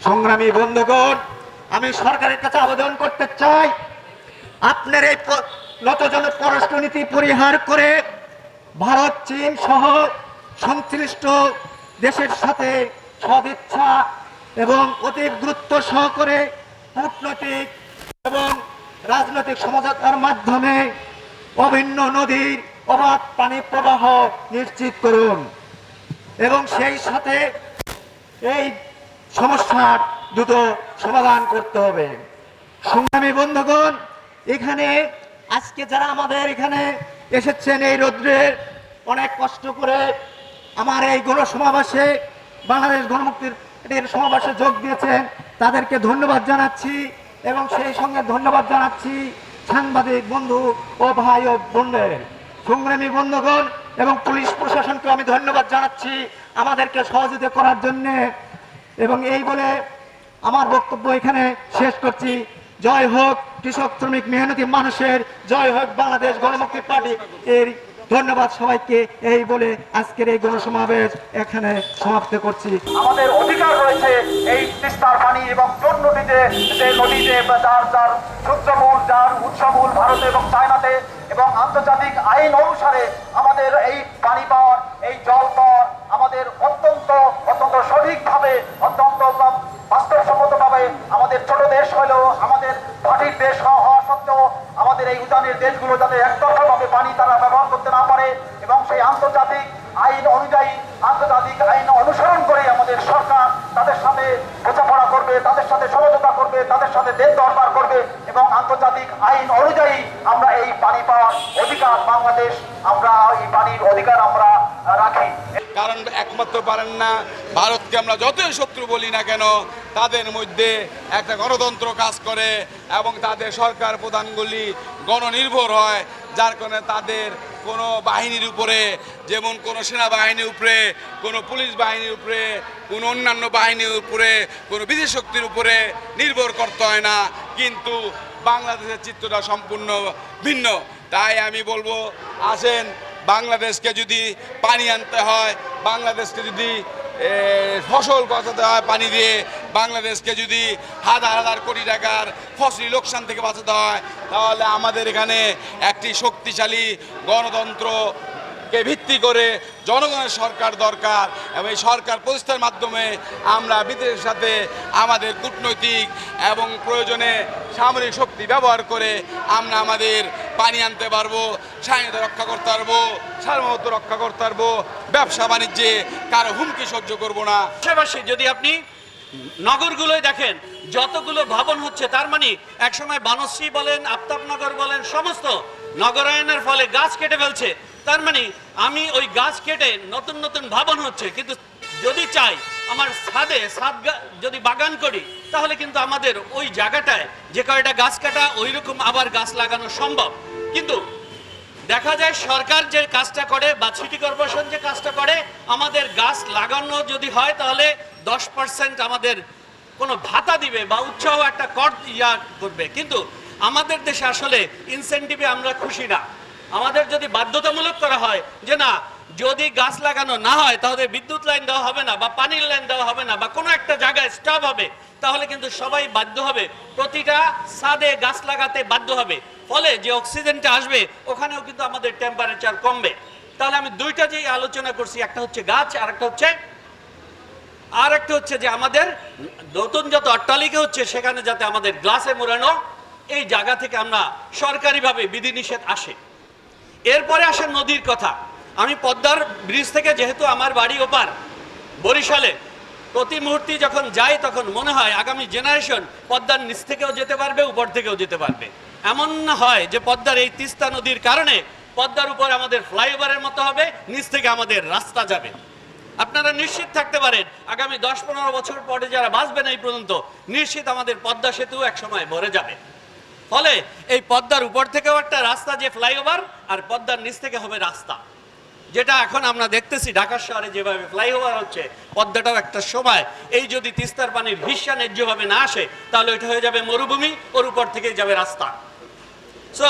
সংগ্রামী বন্ধুগণ, আমি সরকারের কাছে আবেদন করতে চাই, আপনার এই নতজন পররাষ্ট্রনীতি পরিহার করে ভারত, চীন সহ সংশ্লিষ্ট দেশের সাথে সদিচ্ছা এবং অতি গুরুত্ব সহকারে কূটনৈতিক এবং রাজনৈতিক সমঝোতার মাধ্যমে অভিন্ন নদীর অবাধ পানি প্রবাহ নিশ্চিত করুন এবং সেই সাথে এই সমস্যার দ্রুত সমাধান করতে হবে। সংগ্রামী বন্ধুগণ, এখানে আজকে যারা আমাদের এখানে এসেছেন এই রৌদ্রে অনেক কষ্ট করে আমার এই গণসমাবেশে, বাংলাদেশ গণমুক্তির সমাবেশে যোগ দিয়েছেন, তাদেরকে ধন্যবাদ জানাচ্ছি এবং সেই সঙ্গে ধন্যবাদ জানাচ্ছি সাংবাদিক বন্ধু ও ভাই ও বোনদের। সংগ্রামী বন্ধুগণ এবং পুলিশ প্রশাসনকে আমি ধন্যবাদ জানাচ্ছি আমাদেরকে সহযোগিতা করার জন্যে। এবং এই বলে আমার বক্তব্য এখানে শেষ করছি। জয় হোক কৃষক, শ্রমিক, মেহনতি মানুষের, জয় হোক বাংলাদেশ গণমুক্তি পার্টি এর। ধন্যবাদ সবাইকে এই বলে আজকের এই গণসমাবেশ এখানে সমাপ্ত করছি। আমাদের অধিকার রয়েছে এই তিস্তার পানি এবং কোন নদীতে, যে নদীতে যার সূত্রমূল, যার উৎসমূল ভারতে এবং চায়নাতে, এবং আন্তর্জাতিক আইন অনুসারে আমাদের এই পানি পাওয়ার, এই জল পাওয়ার আমাদের অত্যন্ত সঠিকভাবে, অত্যন্ত বাস্তবসম্মতভাবে আমাদের ছোট দেশ হলেও, আমাদের মাটির দেশ হওয়া সত্ত্বেও আমাদের এই উজানের দেশগুলো যাতে একতরফাভাবে পানি তারা ব্যবহার করতে না পারে এবং সেই আন্তর্জাতিক আইন অনুযায়ী, আন্তর্জাতিক আইন অনুসরণ করে আমাদের সরকার তাদের সাথে বোঝাপড়া করবে, তাদের সাথে সমঝোতা করবে, তাদের সাথে দেন দরবার করবে এবং আন্তর্জাতিক আইন অনুযায়ী আমরা এই পানি পাওয়ার অধিকার, বাংলাদেশ আমরা এই পানির অধিকার আমরা রাখি। কারণ একমাত্র পারেন না, ভারতকে আমরা যতই শত্রু বলি না কেন, তাদের মধ্যে একটা গণতন্ত্র কাজ করে এবং তাদের সরকার প্রধানগুলি গণনির্ভর হয়, যার কারণে তাদের কোনো বাহিনীর উপরে, যেমন কোনো সেনাবাহিনীর উপরে, কোনো পুলিশ বাহিনীর উপরে, কোনো অন্যান্য বাহিনীর উপরে, কোনো বিদেশি শক্তির উপরে নির্ভর করতে হয় না। কিন্তু বাংলাদেশের চিত্রটা সম্পূর্ণ ভিন্ন। তাই আমি বলবো, আসেন, বাংলাদেশকে যদি পানি আনতে হয়, বাংলাদেশকে যদি ফসল বাঁচাতে হয় পানি দিয়ে, বাংলাদেশকে যদি হাজার হাজার কোটি টাকার ফসলি লোকসান থেকে বাঁচাতে হয়, তাহলে আমাদের এখানে একটি শক্তিশালী গণতন্ত্রকে ভিত্তি করে জনগণের সরকার দরকার এবং এই সরকার প্রতিষ্ঠার মাধ্যমে আমরা বিদেশের সাথে আমাদের কূটনৈতিক এবং প্রয়োজনে সামরিক শক্তি ব্যবহার করে আমরা আমাদের পানি আনতে পারবো, স্বাধীনতা রক্ষা করতে পারবো, সার্বভৌমত্ব রক্ষা করতে পারবো, ব্যবসা বাণিজ্যে কারো হুমকি সহ্য করবো না। পাশাপাশি যদি আপনি নগরগুলোই দেখেন, যতগুলো ভবন হচ্ছে, তার মানে একসময় বানশ্রী বলেন, আফতাবনগর বলেন, সমস্ত নগরায়নের ফলে গাছ কেটে ফেলছে। তার মানে আমি ওই গাছ কেটে নতুন নতুন ভবন হচ্ছে, কিন্তু যদি চাই আমার ছাদে যদি বাগান করি, তাহলে কিন্তু আমাদের ওই জায়গাটায় যে কয়টা গাছ কাটা, ওই রকম আবার গাছ লাগানো সম্ভব। কিন্তু দেখা যায় সরকার যে কাজটা করে বা সিটি কর্পোরেশন যে কাজটা করে, আমাদের গাছ লাগানো যদি হয় তাহলে 10% আমাদের কোনো ভাতা দিবে বা উৎসাহ একটা কর করবে। কিন্তু আমাদের দেশে আসলে ইনসেন্টিভে আমরা খুশি না। আমাদের যদি বাধ্যতামূলক করা হয় যে না, যদি গাছ লাগানো না হয় তাহলে বিদ্যুৎ লাইন দেওয়া হবে না বা পানির লাইন দেওয়া হবে না বা কোনো একটা জায়গায় স্টপ হবে, তাহলে কিন্তু সবাই বাধ্য হবে, প্রতিটা ছাদে গাছ লাগাতে বাধ্য হবে। ফলে যে অক্সিজেনটা আসবে ওখানেও কিন্তু আমাদের টেম্পারেচার কমবে। তাহলে আমি দুইটা যে আলোচনা করছি, একটা হচ্ছে গাছ, আর একটা হচ্ছে যে আমাদের নতুন যত অট্টালিকা হচ্ছে সেখানে যাতে আমাদের গ্লাসে মোড়ানো এই জায়গা থেকে আমরা সরকারিভাবে বিধিনিষেধ আসে। এরপরে আসে নদীর কথা। আমি পদ্মার ব্রিজ থেকে, যেহেতু আমার বাড়ি ওপার বরিশালে, প্রতি মুহূর্তে যখন যাই তখন মনে হয় আগামী জেনারেশন পদ্মার নিচ থেকেও যেতে পারবে, উপর থেকেও যেতে পারবে। এমন না হয় যে পদ্মার এই তিস্তা নদীর কারণে পদ্মার উপর আমাদের ফ্লাইওভারের মতো হবে, নিচ থেকে আমাদের রাস্তা যাবে। আপনারা নিশ্চিত থাকতে পারেন আগামী 10-15 বছর পরে যারা বাঁচবেন এই পর্যন্ত, নিশ্চিত আমাদের পদ্মা সেতু একসময় ভরে যাবে। ফলে এই পদ্মার উপর থেকেও একটা রাস্তা, যে ফ্লাইওভার, আর পদ্মার নিচ থেকে হবে রাস্তা, যেটা এখন আমরা দেখতেছি ঢাকা শহরে যেভাবে ফ্লাইওভার হচ্ছে, পদ্মাটাও একটা সময় এই যদি তিস্তার পানির হিস্যা ন্যায্যভাবে না আসে তাহলে ওইটা হয়ে যাবে মরুভূমি, ওর উপর থেকেই যাবে রাস্তা। সো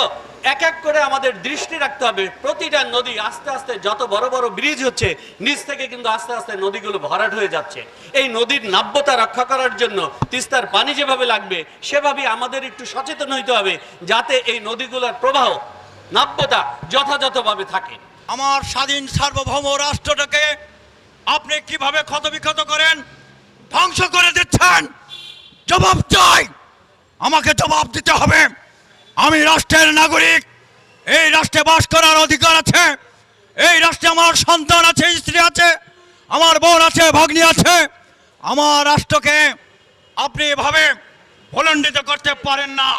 এক এক করে আমাদের দৃষ্টি রাখতে হবে। প্রতিটা নদী আস্তে আস্তে যত বড় বড় ব্রিজ হচ্ছে, নিচ থেকে কিন্তু আস্তে আস্তে নদীগুলো ভরাট হয়ে যাচ্ছে। এই নদীর নাব্যতা রক্ষা করার জন্য তিস্তার পানি যেভাবে লাগবে সেভাবে আমাদের একটু সচেতন হইতে হবে, যাতে এই নদীগুলোর প্রবাহ নাব্যতা যথাযথভাবে থাকে। আমার স্বাধীন সার্বভৌম রাষ্ট্রটাকে আপনি কিভাবে ক্ষতবিক্ষত করেন, ধ্বংস করে দিচ্ছেন? জবাব চাই, আমাকে জবাব দিতে হবে। আমি রাষ্ট্রের নাগরিক, এই রাষ্ট্রে বাস করার অধিকার আছে। এই রাষ্ট্রে আমার সন্তান আছে, স্ত্রী আছে, আমার বোন আছে, ভাগ্নি আছে। আমার রাষ্ট্রকে আপনি এভাবে ভুলণ্ডিত করতে পারেন না।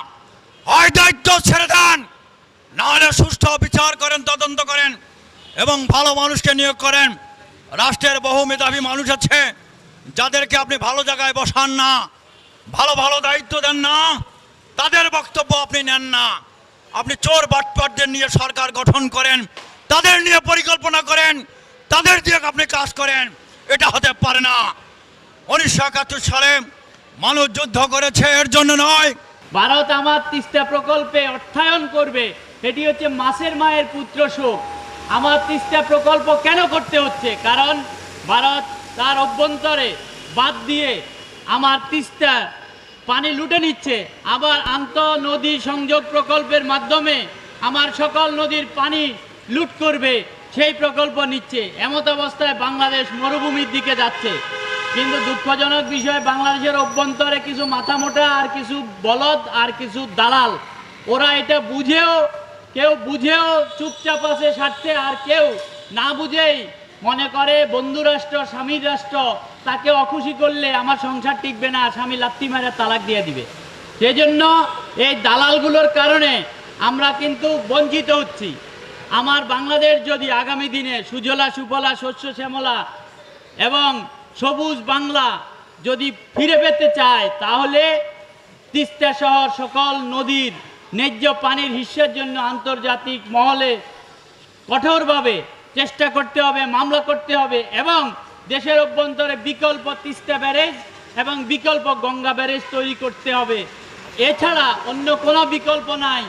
হয় দায়িত্ব ছেড়ে দেন, নাহলে সুষ্ঠু বিচার করেন, তদন্ত করেন এবং ভালো মানুষকে নিয়োগ করেন। রাষ্ট্রের বহু মেধাবী মানুষ আছে যাদেরকে আপনি ভালো জায়গায় বসান না, ভালো ভালো দায়িত্ব দেন না, তাদের বক্তব্য আপনি নেন না। আপনি চোর বাটপাটদের নিয়ে সরকার গঠন করেন, তাদের নিয়ে পরিকল্পনা করেন, তাদের দিয়ে আপনি কাজ করেন। এটা হতে পারে না। 1971 সালে মানুষ যুদ্ধ করেছে এর জন্য নয়। ভারত আমার তিস্তা প্রকল্পে অর্থায়ন করবে, এটি হচ্ছে মাছের মায়ের পুত্র শোক। আমার তিস্তা প্রকল্প কেন করতে হচ্ছে? কারণ ভারত তার অভ্যন্তরে বাদ দিয়ে আমার তিস্তা পানি লুটে নিচ্ছে। আবার আন্তঃ নদী সংযোগ প্রকল্পের মাধ্যমে আমার সকল নদীর পানি লুট করবে, সেই প্রকল্প নিচ্ছে। এমত অবস্থায় বাংলাদেশ মরুভূমির দিকে যাচ্ছে। কিন্তু দুঃখজনক বিষয়, বাংলাদেশের অভ্যন্তরে কিছু মাথামোটা আর কিছু বলদ আর কিছু দালাল, ওরা এটা বুঝেও, কেউ বুঝেও চুপচাপ আছে স্বার্থে, আর কেউ না বুঝেই মনে করে বন্ধু রাষ্ট্র, স্বামীর রাষ্ট্র, তাকে অখুশি করলে আমার সংসার টিকবে না, স্বামী লাত্তি মেরে তালাক দিয়ে দিবে। সেই জন্য এই দালালগুলোর কারণে আমরা কিন্তু বঞ্চিত হচ্ছি। আমার বাংলাদেশ যদি আগামী দিনে সুজলা সুফলা শস্য শ্যামলা এবং সবুজ বাংলা যদি ফিরে পেতে চায়, তাহলে তিস্তা সহ সকল নদীর ন্যায্য পানির হিস্যার জন্য আন্তর্জাতিক মহলে কঠোরভাবে চেষ্টা করতে হবে, মামলা করতে হবে এবং দেশের অভ্যন্তরে বিকল্প তিস্তা ব্যারেজ এবং বিকল্প গঙ্গা ব্যারেজ তৈরি করতে হবে। এছাড়া অন্য কোনো বিকল্প নাই।